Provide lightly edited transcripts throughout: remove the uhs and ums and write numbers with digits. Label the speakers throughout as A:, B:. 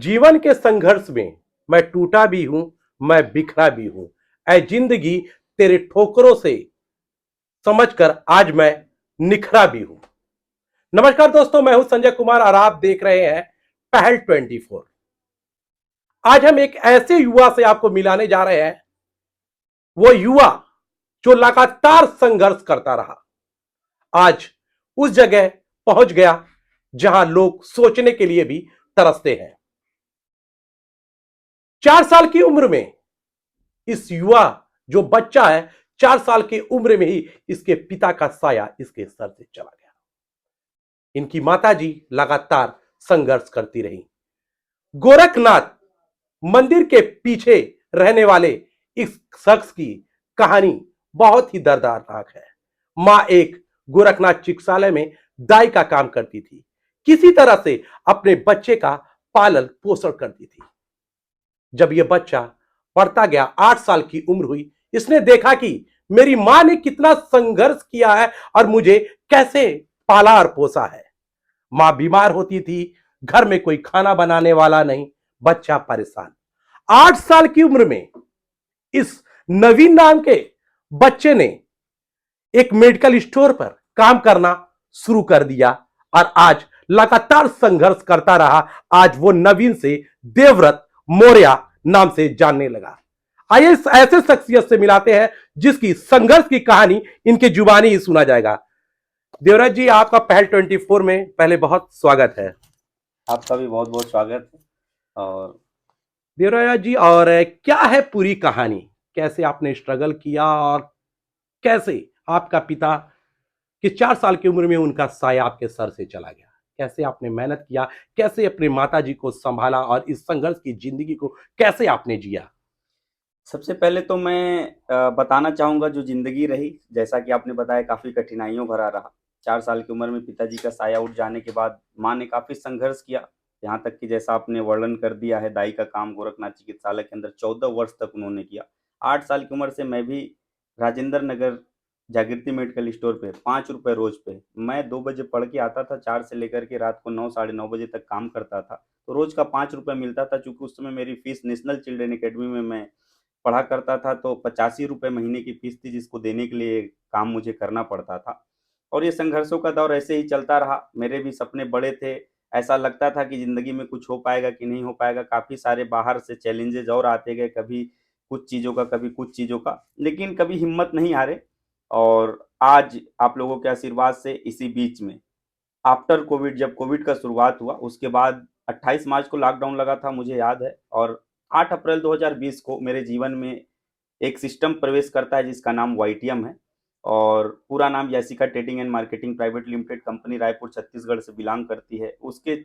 A: जीवन के संघर्ष में मैं टूटा भी हूं, मैं बिखरा भी हूं। ऐ जिंदगी तेरे ठोकरों से समझकर आज मैं निखरा भी हूं। नमस्कार दोस्तों, मैं हूं संजय कुमार और आप देख रहे हैं पहल 24। आज हम एक ऐसे युवा से आपको मिलाने जा रहे हैं, वो युवा जो लगातार संघर्ष करता रहा, आज उस जगह पहुंच गया जहां लोग सोचने के लिए भी तरसते हैं। 4 साल की उम्र में इस युवा जो बच्चा है, 4 साल की उम्र में ही इसके पिता का साया इसके सर से चला गया। इनकी माताजी लगातार संघर्ष करती रही। गोरखनाथ मंदिर के पीछे रहने वाले इस शख्स की कहानी बहुत ही दर्दनाक है। मां एक गोरखनाथ चिकित्सालय में दाई का काम करती थी, किसी तरह से अपने बच्चे का पालन पोषण करती थी। जब यह बच्चा पढ़ता गया, 8 साल की उम्र हुई, इसने देखा कि मेरी मां ने कितना संघर्ष किया है और मुझे कैसे पाला और पोसा है। मां बीमार होती थी, घर में कोई खाना बनाने वाला नहीं, बच्चा परेशान। 8 साल की उम्र में इस नवीन नाम के बच्चे ने एक मेडिकल स्टोर पर काम करना शुरू कर दिया और आज लगातार संघर्ष करता रहा। आज वो नवीन से देवव्रत मौर्य नाम से जानने लगा। आइए इस ऐसे शख्सियत से मिलाते हैं जिसकी संघर्ष की कहानी इनके जुबानी ही सुना जाएगा। देवराज जी, आपका पहल 24 में पहले बहुत स्वागत है।
B: आपका भी बहुत बहुत स्वागत है। और
A: देवराज जी, और क्या है पूरी कहानी, कैसे आपने स्ट्रगल किया और कैसे आपका पिता कि 4 साल की उम्र में उनका साया आपके सर से चला गया, कैसे आपने मेहनत किया, कैसे अपने माताजी को संभाला और इस संघर्ष की जिंदगी को कैसे आपने जिया?
B: सबसे पहले तो मैं बताना चाहूँगा जो ज़िंदगी रही, जैसा कि आपने बताया काफ़ी कठिनाइयों भरा रहा। 4 साल की उम्र में पिताजी का साया उठ जाने के बाद माँ ने काफ़ी संघर्ष किया। यहाँ तक कि जैसा आपने वर्णन कर दिया है, दाई का काम गोरखनाथ चिकित्सालय के अंदर 14 वर्ष तक उन्होंने किया। 8 साल की उम्र से मैं भी राजेंद्र नगर जागृति मेडिकल स्टोर पे ₹5 रोज़ पे मैं 2 बजे पढ़ के आता था, 4 से लेकर के रात को 9 साढ़े 9 बजे तक काम करता था। तो रोज़ का ₹5 मिलता था। चूँकि उस समय मेरी फ़ीस नेशनल चिल्ड्रन अकेडमी में मैं पढ़ा करता था, तो ₹85 महीने की फ़ीस थी, जिसको देने के लिए काम मुझे करना पड़ता था। और ये संघर्षों का दौर ऐसे ही चलता रहा। मेरे भी सपने बड़े थे, ऐसा लगता था कि ज़िंदगी में कुछ हो पाएगा कि नहीं हो पाएगा। काफ़ी सारे बाहर से चैलेंजेज़ और आते गए, कभी कुछ चीज़ों का, कभी कुछ चीज़ों का, लेकिन कभी हिम्मत नहीं हारे। और आज आप लोगों के आशीर्वाद से इसी बीच में आफ्टर कोविड, जब कोविड का शुरुआत हुआ, उसके बाद 28 मार्च को लॉकडाउन लगा था, मुझे याद है। और 8 अप्रैल 2020 को मेरे जीवन में एक सिस्टम प्रवेश करता है जिसका नाम वाईटीएम है। और पूरा नाम Yasika trading and marketing private limited company, Raipur Chhattisgarh से बिलोंग करती है। उसके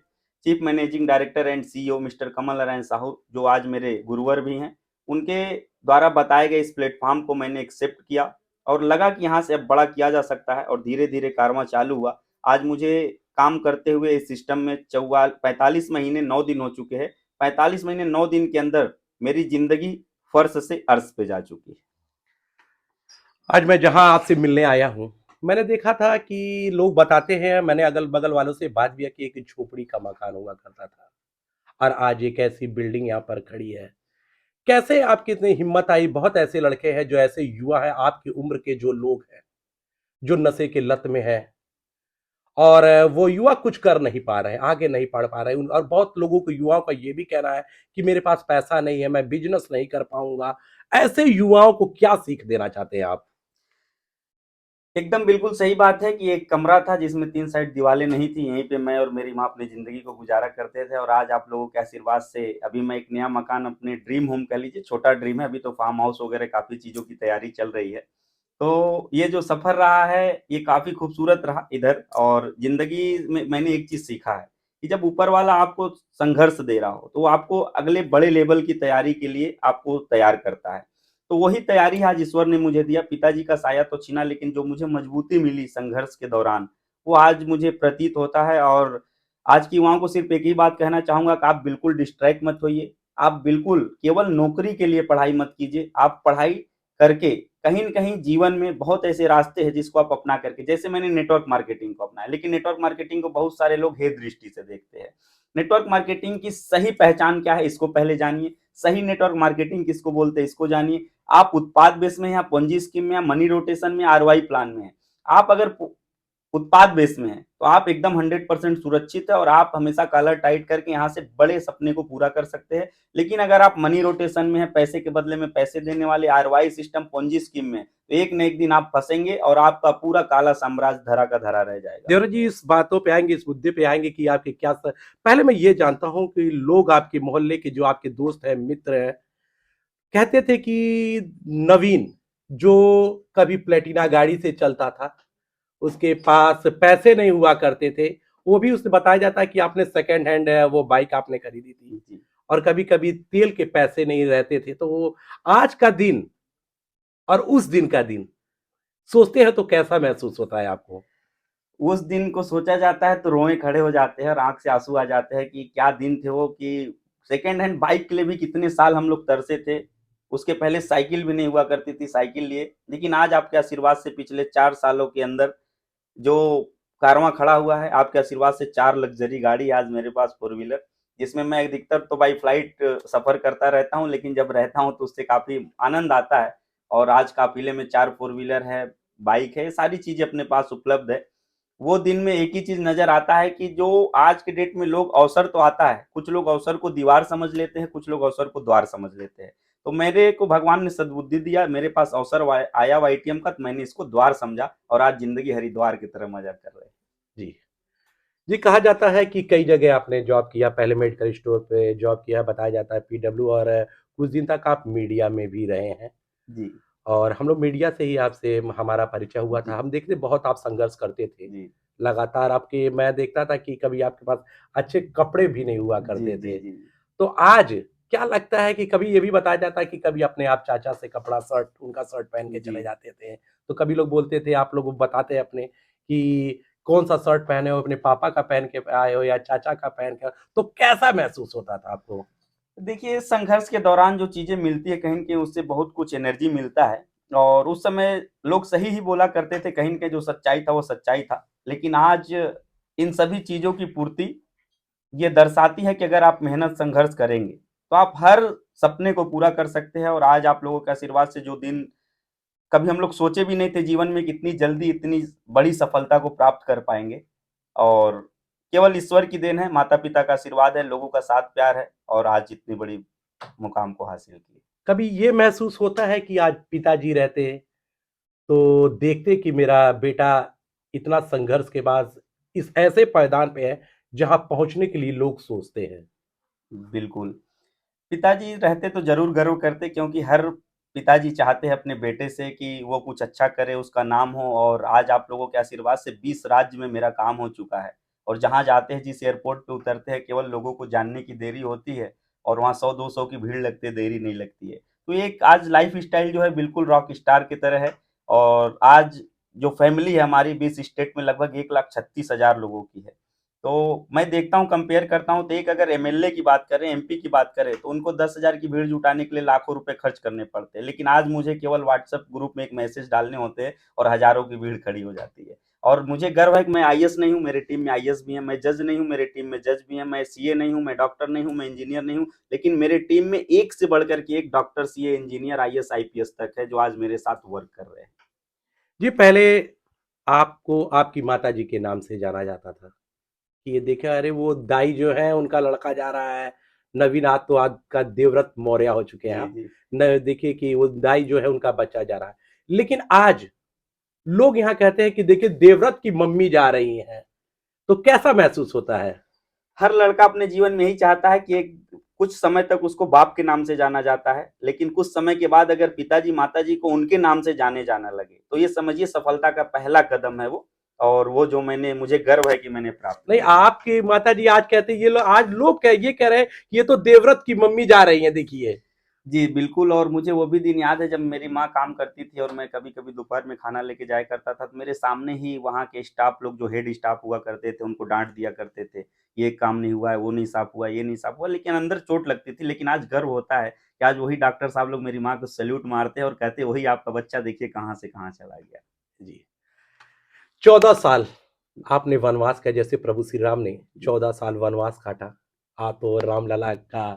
B: chief managing director and CEO mister Kamal Narayan Sahu, जो आज मेरे गुरुवर भी हैं, उनके द्वारा बताए गए इस प्लेटफॉर्म को मैंने एक्सेप्ट किया और लगा कि यहाँ से अब बड़ा किया जा सकता है। और धीरे धीरे कारवां चालू हुआ। आज मुझे काम करते हुए इस सिस्टम में 45 महीने 9 दिन हो चुके हैं। 45 महीने 9 दिन के अंदर मेरी जिंदगी फर्श से अर्श पे जा चुकी है।
A: आज मैं जहां आपसे मिलने आया हूं, मैंने देखा था कि लोग बताते हैं, मैंने अगल बगल वालों से बात भी की, एक झोपड़ी का मकान हुआ करता था और आज एक ऐसी बिल्डिंग यहाँ पर खड़ी है। कैसे आपकी इतनी हिम्मत आई? बहुत ऐसे लड़के हैं जो ऐसे युवा है आपकी उम्र के, जो लोग हैं जो नशे के लत में है और वो युवा कुछ कर नहीं पा रहे, आगे नहीं बढ़ पा रहे। और बहुत लोगों को, युवाओं का ये भी कहना है कि मेरे पास पैसा नहीं है, मैं बिजनेस नहीं कर पाऊंगा। ऐसे युवाओं को क्या सीख देना चाहते हैं आप?
B: एकदम बिल्कुल सही बात है कि एक कमरा था जिसमें 3 साइड दीवारें नहीं थी, यहीं पे मैं और मेरी माँ अपनी ज़िंदगी को गुज़ारा करते थे। और आज आप लोगों के आशीर्वाद से अभी मैं एक नया मकान, अपने ड्रीम होम कह लीजिए, छोटा ड्रीम है, अभी तो फार्म हाउस वगैरह काफ़ी चीज़ों की तैयारी चल रही है। तो ये जो सफ़र रहा है, ये काफ़ी खूबसूरत रहा इधर। और ज़िंदगी में मैंने एक चीज़ सीखा है कि जब ऊपर वाला आपको संघर्ष दे रहा हो, तो वो आपको अगले बड़े लेवल की तैयारी के लिए आपको तैयार करता है। तो वही तैयारी आज ईश्वर ने मुझे दिया। पिताजी का साया तो छीना, लेकिन जो मुझे मजबूती मिली संघर्ष के दौरान, वो आज मुझे प्रतीत होता है। और आज की युवाओं को सिर्फ एक ही बात कहना चाहूँगा कि आप बिल्कुल डिस्ट्रैक्ट मत होइए। आप बिल्कुल केवल नौकरी के लिए पढ़ाई मत कीजिए। आप पढ़ाई करके कहीं न कहीं जीवन में बहुत ऐसे रास्ते हैं जिसको आप अपना करके, जैसे मैंने नेटवर्क मार्केटिंग को अपनाया, लेकिन नेटवर्क मार्केटिंग को बहुत सारे लोग हेय दृष्टि से देखते हैं। नेटवर्क मार्केटिंग की सही पहचान क्या है, इसको पहले जानिए। सही नेटवर्क मार्केटिंग किसको बोलते हैं, इसको जानिए। आप उत्पाद बेस में हैं, या पोंजी स्कीम में, या मनी रोटेशन में, आरओआई प्लान में है। आप अगर उत्पाद बेस में है तो आप एकदम 100% सुरक्षित है और आप हमेशा कॉलर टाइट करके यहाँ से बड़े सपने को पूरा कर सकते हैं। लेकिन अगर आप मनी रोटेशन में है, पैसे के बदले में पैसे देने वाले आरओआई सिस्टम, पोंजी स्कीम में, तो एक न एक दिन आप फंसेंगे और आपका पूरा काला साम्राज्य धरा का धरा रह जाएगा।
A: देवराज जी, इस बातों पे आएंगे, इस मुद्दे पे आएंगे कि आपके क्या पहले मैं ये जानता हूं कि लोग आपके मोहल्ले के जो आपके दोस्त हैं, मित्र हैं, कहते थे कि नवीन जो कभी प्लेटिना गाड़ी से चलता था, उसके पास पैसे नहीं हुआ करते थे, वो भी उसने बताया जाता है कि आपने सेकंड हैंड वो बाइक आपने खरीदी थी,
B: जी।
A: और कभी कभी तेल के पैसे नहीं रहते थे। तो वो आज का दिन और उस दिन का दिन सोचते हैं तो कैसा महसूस होता है आपको?
B: उस दिन को सोचा जाता है तो रोए खड़े हो जाते हैं और आंख से आंसू आ जाते हैं कि क्या दिन थे वो, कि सेकेंड हैंड बाइक के लिए भी कितने साल हम लोग तरसे थे। उसके पहले साइकिल भी नहीं हुआ करती थी, साइकिल लिए। लेकिन आज आपके आशीर्वाद से पिछले 4 सालों के अंदर जो कारवां खड़ा हुआ है, आपके आशीर्वाद से 4 लग्जरी गाड़ी आज मेरे पास, फोर व्हीलर, जिसमें मैं अधिकतर तो बाई फ्लाइट सफर करता रहता हूँ, लेकिन जब रहता हूँ तो उससे काफी आनंद आता है। और आज काफिले में 4 फोर व्हीलर है, बाइक है, सारी चीजें अपने पास उपलब्ध है। वो दिन में एक ही चीज नजर आता है कि जो आज के डेट में लोग, अवसर तो आता है, कुछ लोग अवसर को दीवार समझ लेते हैं, कुछ लोग अवसर को द्वार समझ लेते हैं। तो मेरे को भगवान ने सद्बुद्धि दिया, मेरे पास अवसर आया वाईटीएम का, तो मैंने इसको द्वार समझा और आज जिंदगी हरिद्वार की तरह मजा कर रहे हैं।
A: जी जी, कहा जाता है कि कई जगह आपने जॉब किया, पहले मेडिकल स्टोर पे जॉब किया, बताया जाता है पीडब्ल्यू, और कुछ दिन तक आप मीडिया में भी रहे हैं।
B: जी।
A: और हम लोग मीडिया से ही आपसे हमारा परिचय हुआ
B: जी।
A: था। हम देखते बहुत आप संघर्ष करते थे,
B: जी।
A: लगातार आपके, मैं देखता था कि कभी आपके पास अच्छे कपड़े भी नहीं हुआ
B: जी।
A: करते
B: जी।
A: थे।
B: जी।
A: तो आज क्या लगता है कि कभी ये भी बताया जाता है कि कभी अपने आप चाचा से कपड़ा, शर्ट, उनका शर्ट पहन के
B: जी।
A: चले जाते थे। तो कभी लोग बोलते थे, आप लोग बताते अपने कि कौन-सा शर्ट पहने हो, अपने पापा का पहन के आए हो या चाचा का पहन के, तो कैसा महसूस होता था आपको?
B: देखिए, संघर्ष के दौरान जो चीजें मिलती है, कहीं न कहीं उससे बहुत कुछ एनर्जी मिलता है। और उस समय लोग सही ही बोला करते थे, कहीं न कहीं जो सच्चाई था वो सच्चाई था। लेकिन आज इन सभी चीजों की पूर्ति ये दर्शाती है कि अगर आप मेहनत संघर्ष करेंगे, तो आप हर सपने को पूरा कर सकते हैं। और आज आप लोगों के आशीर्वाद से जो दिन कभी हम लोग सोचे भी नहीं थे जीवन में, कितनी जल्दी इतनी बड़ी सफलता को प्राप्त कर पाएँगे। और केवल ईश्वर की देन है, माता-पिता का आशीर्वाद है, लोगों का साथ प्यार है और आज इतनी बड़ी मुकाम को हासिल किए।
A: कभी ये महसूस होता है कि आज पिताजी रहते तो देखते कि मेरा बेटा इतना संघर्ष के बाद इस ऐसे पायदान पे है जहां पहुंचने के लिए लोग सोचते हैं?
B: बिल्कुल। पिताजी रहते तो ज़रूर गर्व करते, क्योंकि हर पिताजी चाहते हैं अपने बेटे से कि वो कुछ अच्छा करे, उसका नाम हो। और आज आप लोगों के आशीर्वाद से 20 राज्य में मेरा काम हो चुका है। और जहाँ जाते हैं, जिस एयरपोर्ट पे उतरते हैं, केवल लोगों को जानने की देरी होती है और वहाँ 100-200 की भीड़ लगती है, देरी नहीं लगती है। तो एक आज लाइफ़स्टाइल जो है बिल्कुल रॉक स्टार की तरह है। और आज जो फैमिली है हमारी, 20 स्टेट में लगभग 1,36,000 लोगों की है। तो मैं देखता हूँ, कंपेयर करता हूँ, तो एक अगर एमएलए की बात करें, एमपी की बात करें, तो उनको 10,000 की भीड़ जुटाने के लिए लाखों रुपए खर्च करने पड़ते हैं। लेकिन आज मुझे केवल व्हाट्सएप ग्रुप में एक मैसेज डालने होते हैं और हज़ारों की भीड़ खड़ी हो जाती है। और मुझे गर्व है कि मैं आईएएस नहीं हूँ, मेरी टीम में आईएएस भी हैं, मैं जज नहीं हूँ, मेरी टीम में जज भी हैं, मैं सीए नहीं हूँ, मैं डॉक्टर नहीं हूँ, मैं इंजीनियर नहीं हूँ, लेकिन मेरी टीम में एक से बढ़कर के एक doctor, CA, engineer, IAS, IPS तक है, जो आज मेरे साथ वर्क कर रहे हैं।
A: जी, पहले आपको आपकी माताजी के नाम से जाना जाता था कि ये देखिए, अरे वो दाई जो है उनका लड़का जा रहा है, नवीन, आज तो आज का देवव्रत मौर्य हो चुके हैं
B: जी।
A: आप।
B: जी।
A: न देखिए कि वो दाई जो है उनका बच्चा जा रहा है। लेकिन आज लोग यहाँ कहते हैं कि देखिए देवव्रत की मम्मी जा रही हैं, तो कैसा महसूस होता है?
B: हर लड़का अपने जीवन में यही चाहता है कि एक कुछ समय तक उसको बाप के नाम से जाना जाता है, लेकिन कुछ समय के बाद अगर पिताजी माताजी को उनके नाम से जाने जाना लगे, तो ये समझिए सफलता का पहला कदम है वो। और वो जो मैंने, मुझे गर्व है कि मैंने प्राप्त
A: नहीं,
B: किया है।
A: आपकी माताजी आज कहते हैं, ये लोग आज लोग ये कह रहे हैं कि ये तो देवव्रत की मम्मी जा रही हैं, देखिए।
B: जी, बिल्कुल। और मुझे वो भी दिन याद है जब मेरी माँ काम करती थी और मैं कभी-कभी दोपहर में खाना लेके जाया करता था, तो मेरे सामने ही वहाँ के स्टाफ लोग, जो हेड स्टाफ हुआ करते थे, उनको डाँट दिया करते थे। ये काम नहीं हुआ है, वो नहीं साफ हुआ है, ये नहीं साफ हुआ। लेकिन अंदर चोट लगती थी। लेकिन आज गर्व होता है कि आज वही डॉक्टर साहब लोग मेरी माँ को सैल्यूट मारते हैं और कहते हैं, वही आपका बच्चा देखिए कहाँ से कहाँ चला गया।
A: जी, 14 साल आपने वनवास का, जैसे प्रभु श्री राम ने 14 साल वनवास काटा, तो रामलला का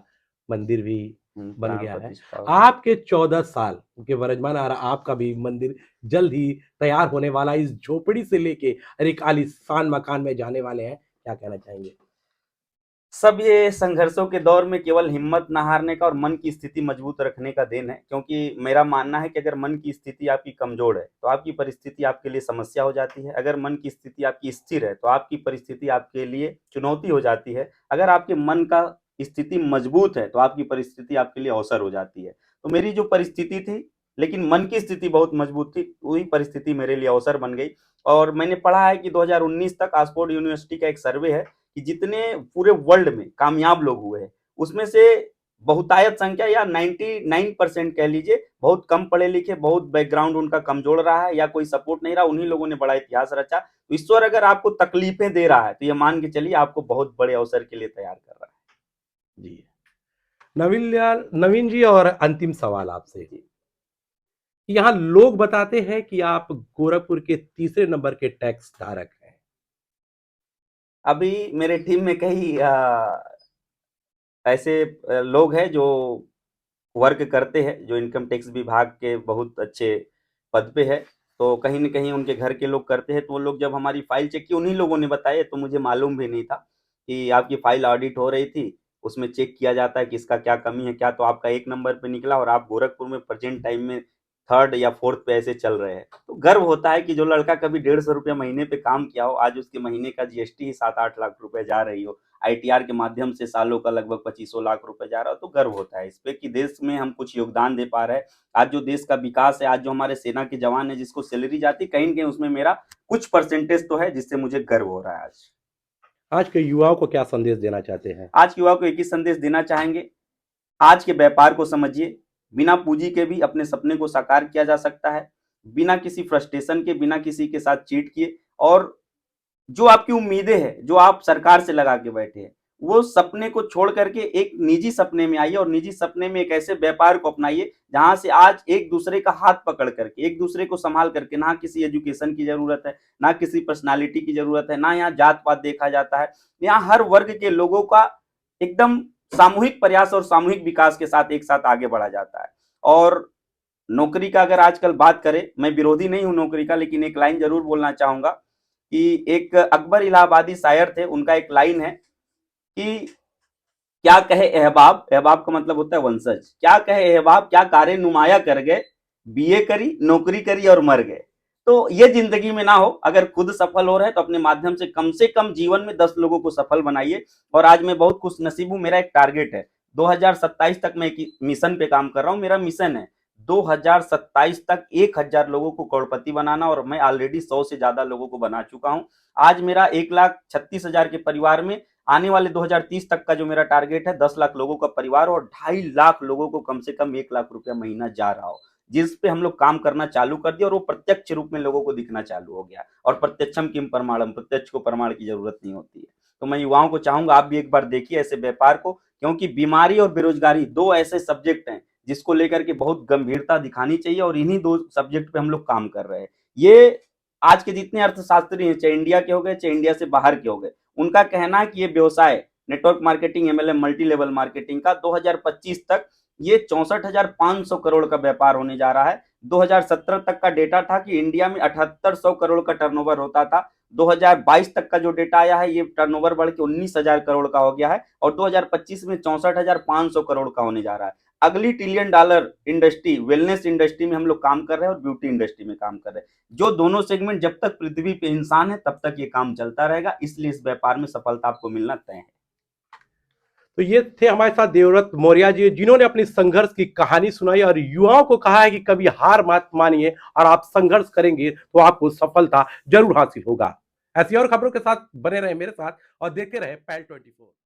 A: मंदिर भी बन
B: प्राण
A: गया है।
B: प्रतिष्ठा हो।
A: आपके 14 साल के विराजमान और आपका भी मंदिर जल्द ही तैयार होने वाला है। इस झोपड़ी से लेके और एक आलीशान मकान में जाने वाले हैं, क्या कहना चाहेंगे?
B: सब ये संघर्षों के दौर में केवल हिम्मत ना हारने का और मन की स्थिति मजबूत रखने का देन है, क्योंकि मेरा मानना है कि अगर मन की स्थिति आपकी कमजोर है तो आपकी परिस्थिति आपके लिए समस्या हो जाती है। अगर मन की स्थिति आपकी स्थिर है तो आपकी परिस्थिति आपके लिए चुनौती हो जाती है। अगर आपके मन का स्थिति मजबूत है तो आपकी परिस्थिति आपके लिए अवसर हो जाती है। तो मेरी जो परिस्थिति थी, लेकिन मन की स्थिति बहुत मजबूत थी, वही परिस्थिति मेरे लिए अवसर बन गई। और मैंने पढ़ा है कि 2019 तक ऑक्सफोर्ड यूनिवर्सिटी का एक सर्वे है कि जितने पूरे वर्ल्ड में कामयाब लोग हुए हैं, उसमें से बहुतायत संख्या या 99% कह लीजिए, बहुत कम पढ़े लिखे, बहुत बैकग्राउंड उनका कमजोर रहा है या कोई सपोर्ट नहीं रहा, उन्हीं लोगों ने बड़ा इतिहास रचा। तो ईश्वर अगर आपको तकलीफें दे रहा है तो ये मान के चलिए आपको बहुत बड़े अवसर के लिए तैयार कर रहा है।
A: जी नवीन जी, और अंतिम सवाल आपसे।
B: जी।
A: यहाँ लोग बताते हैं कि आप गोरखपुर के तीसरे नंबर के टैक्स धारक हैं।
B: अभी मेरे टीम में कई ऐसे लोग हैं जो वर्क करते हैं, जो इनकम टैक्स विभाग के बहुत अच्छे पद पे है। तो कहीं न कहीं उनके घर के लोग करते हैं, तो वो लोग जब हमारी फाइल चेक की, उन्हीं लोगों ने बताया, तो मुझे मालूम भी नहीं था कि आपकी फाइल ऑडिट हो रही थी। उसमें चेक किया जाता है कि इसका क्या कमी है, क्या, तो आपका 1 नंबर पे निकला और आप गोरखपुर में प्रेज़ेंट टाइम में 3rd या 4th पे ऐसे चल रहे हैं। तो गर्व होता है कि जो लड़का कभी 150 रुपया महीने पे काम किया हो, आज उसके महीने का जीएसटी ही 7-8 लाख रुपए जा रही हो। आईटीआर के माध्यम से सालों का लगभग 2500 लाख रुपए जा रहा हो, तो गर्व होता है इस पे कि देश में हम कुछ योगदान दे पा रहे हैं। आज जो देश का विकास है, आज जो हमारे सेना के जवान है जिसको सैलरी जाती है, कहीं न कहीं उसमें मेरा कुछ परसेंटेज तो है, जिससे मुझे गर्व हो रहा है आज।
A: आज के युवाओं को क्या संदेश देना चाहते हैं?
B: आज के युवाओं को एक ही संदेश देना चाहेंगे, आज के व्यापार को समझिए, बिना पूंजी के भी अपने सपने को साकार किया जा सकता है, बिना किसी फ्रस्ट्रेशन के, बिना किसी के साथ चीट किए। और जो आपकी उम्मीदें हैं, जो आप सरकार से लगा के बैठे हैं, वो सपने को छोड़ करके एक निजी सपने में आइए और निजी सपने में एक ऐसे व्यापार को अपनाइए जहां से आज एक दूसरे का हाथ पकड़ करके, एक दूसरे को संभाल करके, ना किसी एजुकेशन की जरूरत है, ना किसी पर्सनालिटी की जरूरत है, ना यहाँ जात पात देखा जाता है। यहाँ हर वर्ग के लोगों का एकदम सामूहिक प्रयास और सामूहिक विकास के साथ एक साथ आगे बढ़ा जाता है। और नौकरी का अगर आजकल बात करें, मैं विरोधी नहीं हूं नौकरी का, लेकिन एक लाइन जरूर बोलना चाहूंगा कि एक अकबर इलाहाबादी शायर थे, उनका एक लाइन है कि क्या कहे अहबाब, अहबाब का मतलब होता है वंशज, क्या कहे अहबाब क्या कारे नुमाया कर गए, बीए करी नौकरी करी और मर गए। तो ये जिंदगी में ना हो, अगर खुद सफल हो रहे तो अपने माध्यम से कम जीवन में 10 लोगों को सफल बनाइए। और आज मैं बहुत खुश नसीब हूं, मेरा एक टारगेट है 2027 तक मैं एक मिशन पे काम कर रहा हूं। मेरा मिशन है 2027 तक 1000 लोगों को करोड़पति बनाना, और मैं ऑलरेडी 100 से ज्यादा लोगों को बना चुका हूं। आज मेरा 1,36,000 के परिवार में आने वाले 2030 तक का जो मेरा टारगेट है 10 लाख लोगों का परिवार और 2.5 लाख लोगों को कम से कम 1 लाख रुपया महीना जा रहा हो, जिस पे हम लोग काम करना चालू कर दिया और वो प्रत्यक्ष रूप में लोगों को दिखना चालू हो गया। और प्रत्यक्षम किम प्रमाणम, प्रत्यक्ष को प्रमाण की जरूरत नहीं होती है। तो मैं युवाओं को चाहूंगा आप भी एक बार देखिए ऐसे व्यापार को, क्योंकि बीमारी और बेरोजगारी 2 ऐसे सब्जेक्ट हैं जिसको लेकर के बहुत गंभीरता दिखानी चाहिए, और इन्हीं 2 सब्जेक्ट पे हम लोग काम कर रहे हैं। ये आज के जितने अर्थशास्त्री हैं, चाहे इंडिया के हो गए चाहे इंडिया से बाहर के हो गए, उनका कहना है कि ये व्यवसाय network marketing, MLM, multi level marketing का 2025 तक ये 64,500 करोड़ का व्यापार होने जा रहा है। 2017 तक का डेटा था कि इंडिया में 7800 करोड़ का टर्नओवर होता था। 2022 तक का जो डेटा आया है, ये टर्नओवर बढ़ के 19,000 करोड़ का हो गया है और 2025 में 64,500 करोड़ का होने जा रहा है। अगली $1 ट्रिलियन इंडस्ट्री, वेलनेस इंडस्ट्री में हम लोग काम कर रहे हैं और ब्यूटी इंडस्ट्री में काम कर रहे हैं। जो दोनों सेगमेंट जब तक पृथ्वी पे इंसान है तब तक ये काम चलता रहेगा, इसलिए इस व्यापार में सफलता आपको मिलना तय है।
A: तो ये थे हमारे साथ देवव्रत मौर्य जी, जिन्होंने अपनी संघर्ष की कहानी सुनाई और युवाओं को कहा है कि कभी हार मत मानिए और आप संघर्ष करेंगे तो आपको सफलता जरूर हासिल होगा। ऐसी और खबरों के साथ बने रहे मेरे साथ और देखते रहे PAL 24।